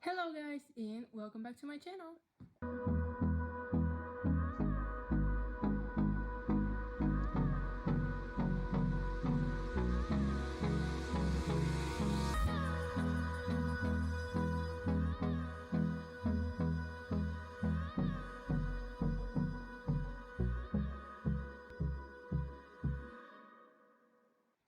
Hello guys and welcome back to my channel.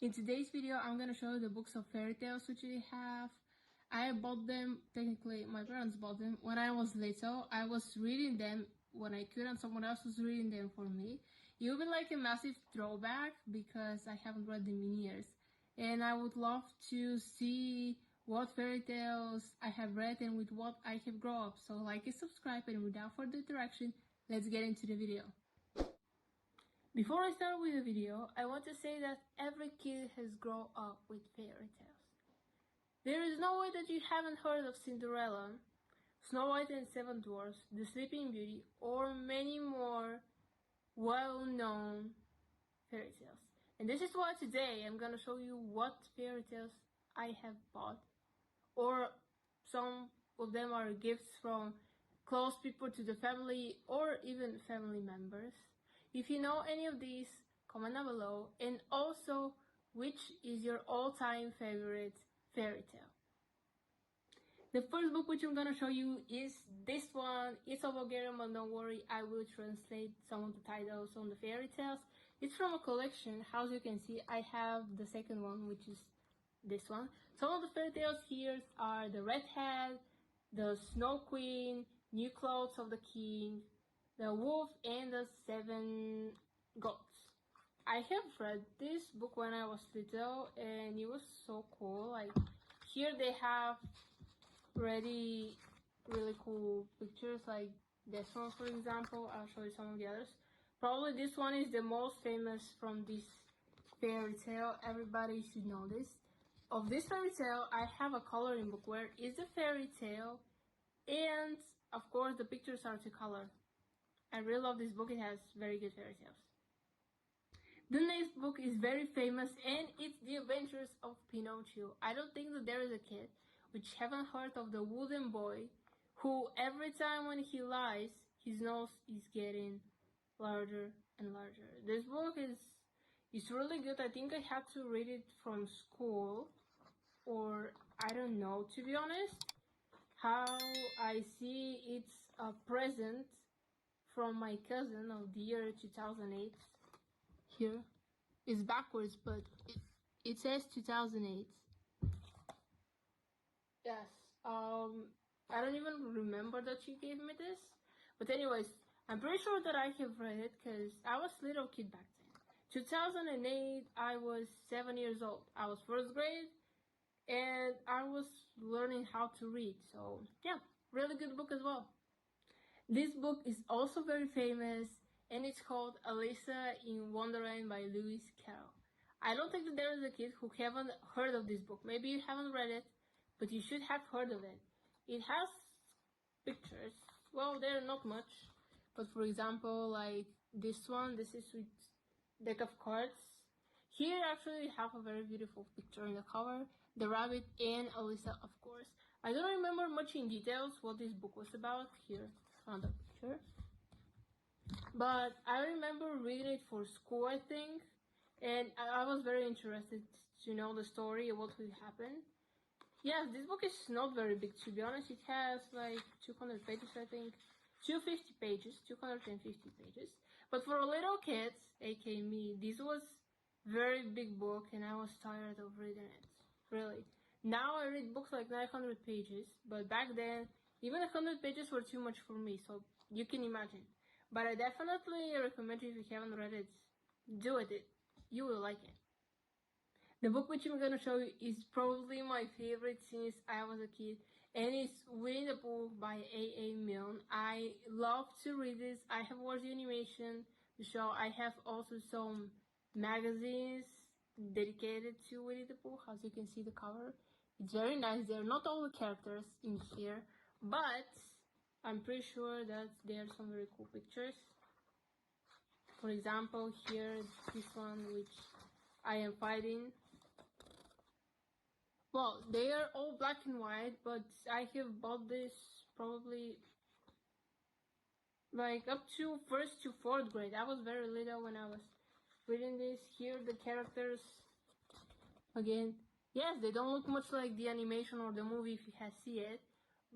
In today's video, I'm gonna show you the books of fairy tales which I have. I bought them, technically my parents bought them when I was little. I was reading them when I could and someone else was reading them for me. It will be like a massive throwback because I haven't read them in years. And I would love to see what fairy tales I have read and with what I have grown up. So like and subscribe, and without further direction, let's get into the video. Before I start with the video, I want to say that every kid has grown up with fairy tales. There is no way that you haven't heard of Cinderella, Snow White and Seven Dwarfs, The Sleeping Beauty, or many more well-known fairy tales. And this is why today I'm gonna show you what fairy tales I have bought, or some of them are gifts from close people to the family or even family members. If you know any of these, comment down below, and also which is your all-time favorite fairy tale. The first book which I'm gonna show you is this one. It's a Bulgarian, but don't worry, I will translate some of the titles on the fairy tales. It's from a collection. As you can see, I have the second one, which is this one. Some of the fairy tales here are the Red Hat, the Snow Queen, New Clothes of the King, the Wolf, and the Seven Goats. I have read this book when I was little and it was so cool. Like here they have really cool pictures, like this one for example. I'll show you some of the others. Probably this one is the most famous from this fairy tale. Everybody should know this. Of this fairy tale, I have a coloring book where is the fairy tale, and of course the pictures are to color. I really love this book. It has very good fairy tales. The next book is very famous and it's The Adventures of Pinocchio. I don't think that there is a kid which haven't heard of the wooden boy who every time when he lies, his nose is getting larger and larger. This book is really good. I think I had to read it from school, or I don't know, to be honest. How I see it's a present from my cousin of the year 2008. Here it's backwards, but it says 2008. Yes. I don't even remember that she gave me this, but anyways, I'm pretty sure that I have read it because I was a little kid back then. 2008, I was 7 years old. I was first grade and I was learning how to read. So yeah, really good book as well. This book is also very famous and it's called Alice in Wonderland by Lewis Carroll. I don't think that there is a kid who haven't heard of this book. Maybe you haven't read it, but you should have heard of it. It has pictures. Well, they're not much, but for example, like this one, this is with deck of cards. Here actually have a very beautiful picture in the cover, the rabbit and Alyssa, of course. I don't remember much in details what this book was about. Here, another picture. But I remember reading it for school, I think, and I was very interested to know the story of what would happen. Yes, this book is not very big, to be honest. It has like 200 pages, I think. 250 pages, 250 pages. But for little kids, aka me, this was very big book and I was tired of reading it. Really. Now I read books like 900 pages, but back then, even 100 pages were too much for me, so you can imagine. But I definitely recommend you, if you haven't read it, do it. You will like it. The book which I'm gonna show you is probably my favorite since I was a kid, and it's Winnie the Pooh by A.A. Milne. I love to read this. I have watched the animation, the show. I have also some magazines dedicated to Winnie the Pooh. As you can see the cover, it's very nice. They're not all the characters in here, but I'm pretty sure that there are some very cool pictures. For example, here this one which I am fighting. Well, they are all black and white, but I have bought this probably like up to 1st to 4th grade. I was very little when I was reading this. Here the characters, again, yes, they don't look much like the animation or the movie if you have seen it,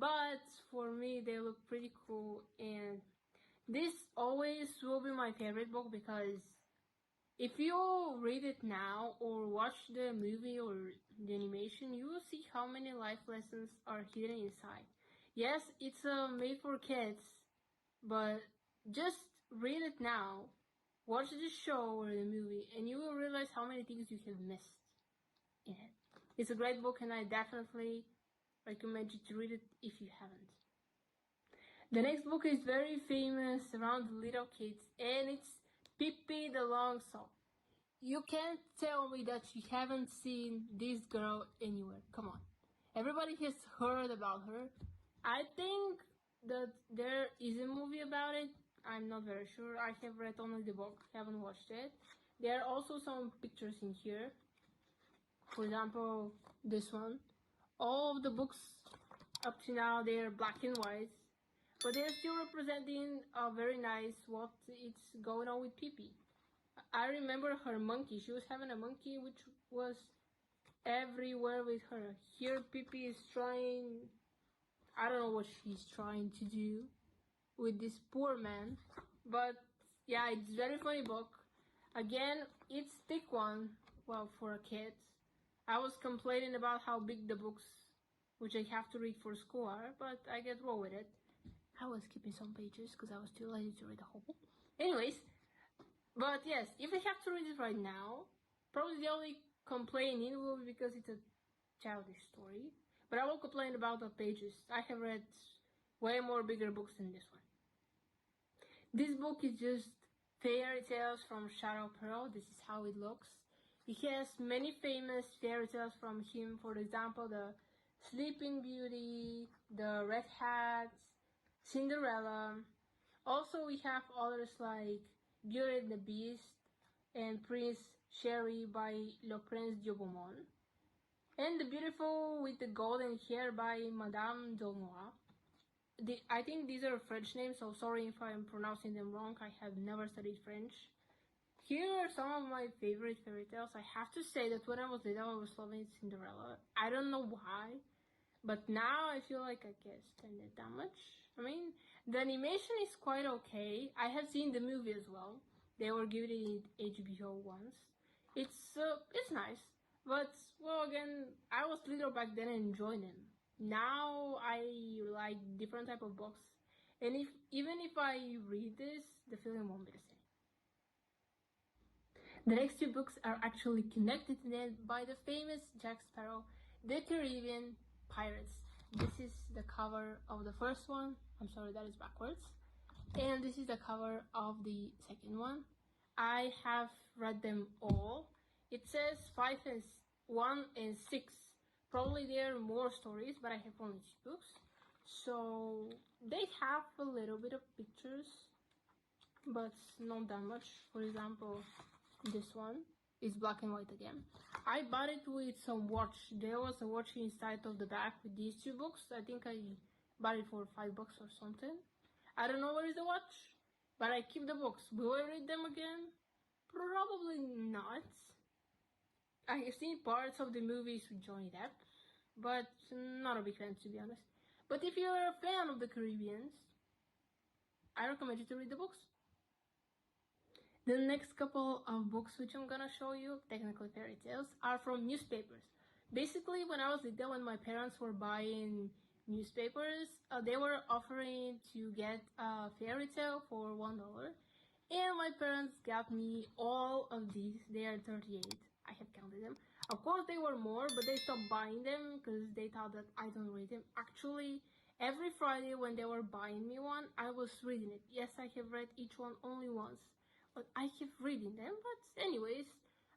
but for me they look pretty cool, and this always will be my favorite book because if you read it now or watch the movie or the animation, you will see how many life lessons are hidden inside. Yes, it's made for kids, but just read it now, watch the show or the movie, and you will realize how many things you have missed in it. It's a great book, and I definitely recommend you to read it if you haven't. The next book is very famous around little kids, and it's Pippi the Longsock. You can't tell me that you haven't seen this girl anywhere. Come on. Everybody has heard about her. I think that there is a movie about it. I'm not very sure. I have read only the book, haven't watched it. There are also some pictures in here. For example, this one. All of the books up to now, they are black and white, but they're still representing very nice what it's going on with Pippi. I remember her monkey. She was having a monkey which was everywhere with her. Here Pippi is trying, I don't know what she's trying to do with this poor man, but yeah, it's a very funny book. Again, it's thick one, well, for kids. I was complaining about how big the books which I have to read for school are, but I get roll with it. I was skipping some pages because I was too lazy to read the whole book. Anyways, but yes, if I have to read it right now, probably the only complaining will be because it's a childish story. But I won't complain about the pages. I have read way more bigger books than this one. This book is just fairy tales from Shadow Pearl. This is how it looks. It has many famous fairy tales from him. For example, the Sleeping Beauty, the Red Hats, Cinderella. Also, we have others like Beauty and the Beast and Prince Cherry by Le Prince de Beaumont, and The Beautiful with the Golden Hair by Madame Delnoy. I think these are French names, so sorry if I'm pronouncing them wrong. I have never studied French. Here are some of my favorite fairy tales. I have to say that when I was little, I was loving Cinderella. I don't know why, but now I feel like I can't stand it that much. I mean, the animation is quite okay. I have seen the movie as well. They were giving it HBO once. It's nice, but well, again, I was little back then and enjoyed them. Now I like different type of books, and even if I read this, the feeling won't be the same. The next two books are actually connected to them by the famous Jack Sparrow, The Caribbean Pirates. This is the cover of the first one. I'm sorry, that is backwards. And this is the cover of the second one. I have read them all. It says 1 and 6. Probably there are more stories, but I have only 2 books. So they have a little bit of pictures, but not that much. For example, this one is black and white again. I bought it with some watch. There was a watch inside of the bag with these 2 books. I think I bought it for $5 or something. I don't know where is the watch, but I keep the books. Will I read them again? Probably not. I have seen parts of the movies with Johnny Depp, but not a big fan, to be honest. But if you're a fan of the Caribbeans, I recommend you to read the books. The next couple of books which I'm gonna show you, technically fairy tales, are from newspapers. Basically, when I was little, when my parents were buying newspapers, they were offering to get a fairy tale for $1, and my parents got me all of these. They are 38. I have counted them. Of course, they were more, but they stopped buying them because they thought that I don't read them. Actually, every Friday when they were buying me one, I was reading it. Yes, I have read each one only once, but I keep reading them. But anyways,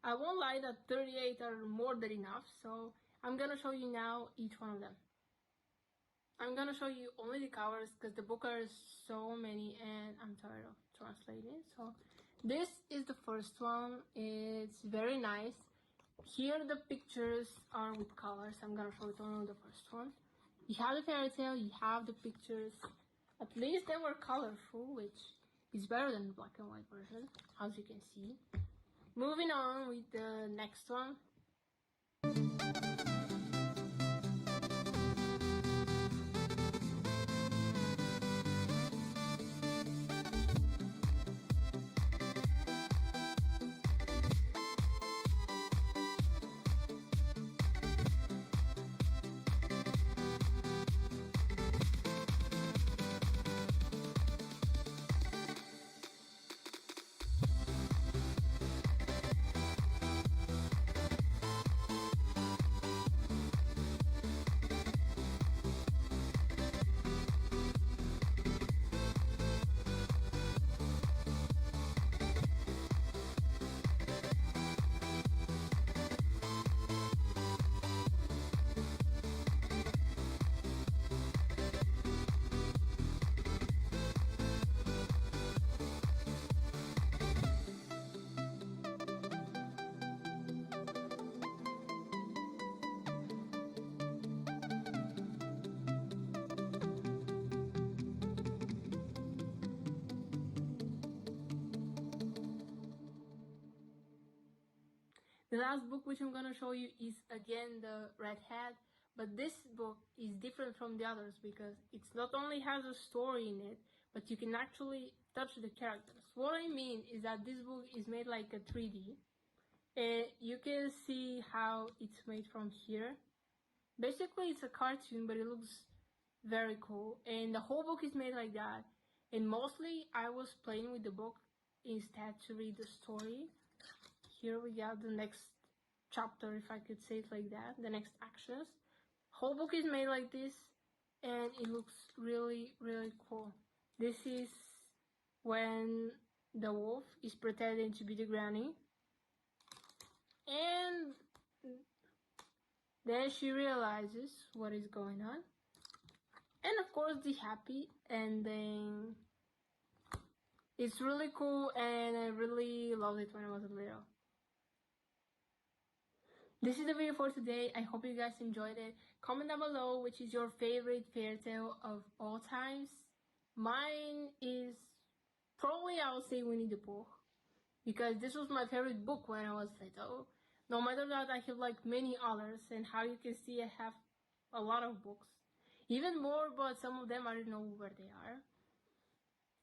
I won't lie that 38 are more than enough, so I'm gonna show you now each one of them. I'm gonna show you only the covers because the book are so many and I'm tired of translating. So this is the first one. It's very nice. Here the pictures are with colors. I'm gonna show it on the first one. You have the fairy tale, you have the pictures. At least they were colorful, which is better than the black and white version, as you can see. Moving on with the next one. The last book which I'm gonna show you is again the Red Hat, but this book is different from the others because it's not only has a story in it, but you can actually touch the characters. What I mean is that this book is made like a 3D. You can see how it's made from here. Basically it's a cartoon, but it looks very cool, and the whole book is made like that. And mostly I was playing with the book instead to read the story. Here we got the next chapter, if I could say it like that, the next actions. Whole book is made like this, and it looks really, really cool. This is when the wolf is pretending to be the granny, and then she realizes what is going on. And of course the happy ending. It's really cool, and I really loved it when I was little. This is the video for today. I hope you guys enjoyed it. Comment down below which is your favorite fairy tale of all times. Mine is probably, I would say, Winnie the Pooh, because this was my favorite book when I was little. No matter that, I have like many others, and how you can see I have a lot of books. Even more, but some of them I don't know where they are.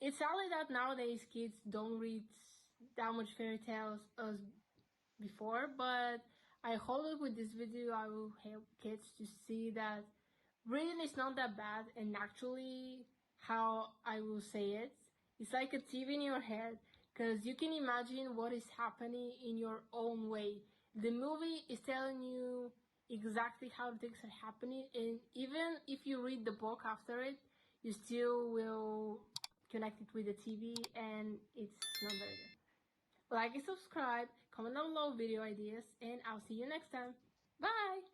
It's sadly that nowadays kids don't read that much fairy tales as before, but I hope that with this video I will help kids to see that reading is not that bad, and actually, how I will say it, it's like a TV in your head, because you can imagine what is happening in your own way. The movie is telling you exactly how things are happening, and even if you read the book after it, you still will connect it with the TV, and it's not very good. Like and subscribe, comment down below video ideas, and I'll see you next time. Bye!